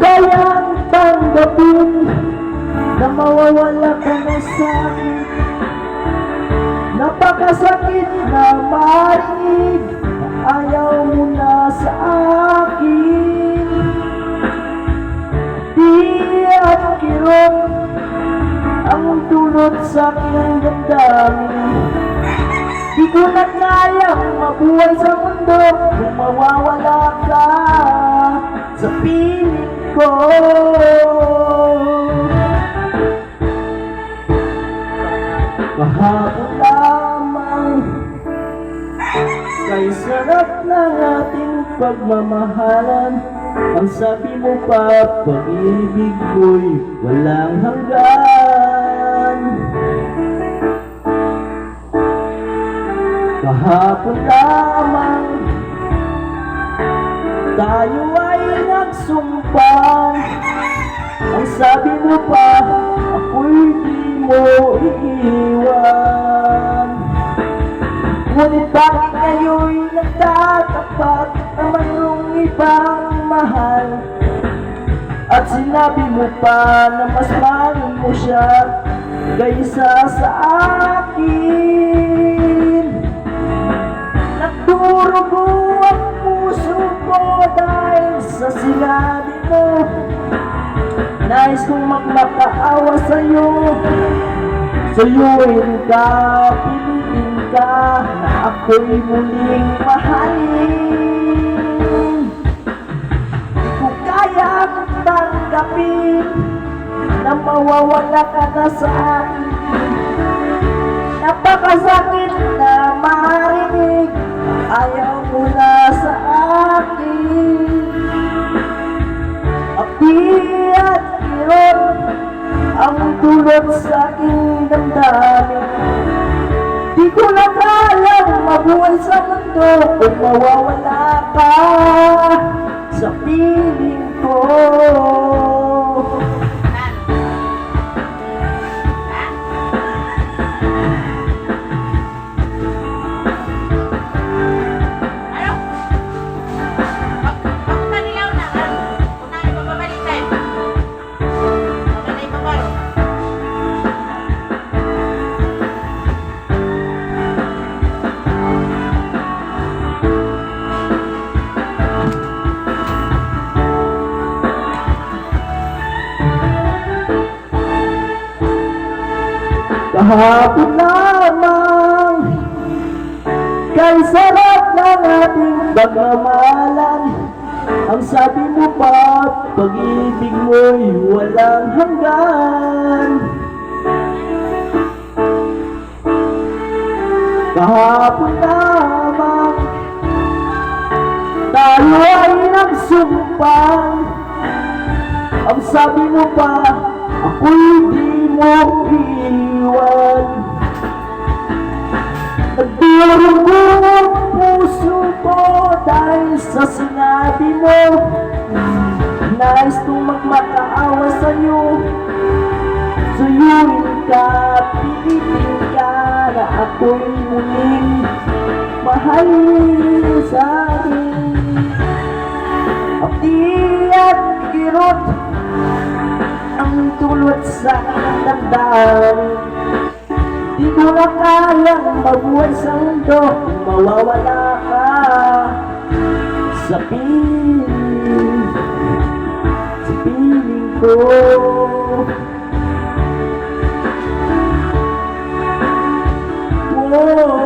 kayang tanggapin na mawawala ka na sa akin. Napakasakit na marinig na ayaw mo na sa akin. Di at kirot ang dulot sa aking damdamin. Di ko na kayang mabuhay sa mundo kung mawawala ka sa piling ko. Kahapon lamang kay sarap ng ating pagmamahalan. Ang sabi mo pa, pag-ibig ko'y walang hanggan. Kahapon lamang tayo ay nagsumpang. Ang sabi mo pa, ako'y di mo iiwan. Ngunit bakit ngayon'y nagtatapat na mayroong ibang mahal? At sinabi mo pa na mas mahal mo siya kaysa sa akin. Nagdurugo ang puso ko dahil sa sinabi mo. Nais kong magmakaawa sa'yo. Sa'yo'y ka, piliin ka na ako'y muling mahalin. Di ko kayang tanggapin na mawawala ka na sa akin. Napakasakit na marinig na ayaw mo na sa akin. Api at kirot ang dulot sa aking damdamin. Di ko na kayang mabuhay sa mundo kung mawawala ka sa piling ko. Kahapon lamang kay sarap ng ating pagmamahalan. Ang sabi mo pa, pag-ibig mo'y walang hanggan. Kahapon lamang tayo ay nagsumpang. Ang sabi mo pa, ako'y di mo iwan. Nagdurugo ang puso ko dahil sa sinabi mo. Nais kong magmakaawa sa'yo. Suyuin ka, pilitin ka na ako'y muling mahalin sa'kin. Api at kirot ang tulot sa aking damdamin. Di ko na kayang mabuhay sa mundo kung mawawala ka sa piling ko. Whoa.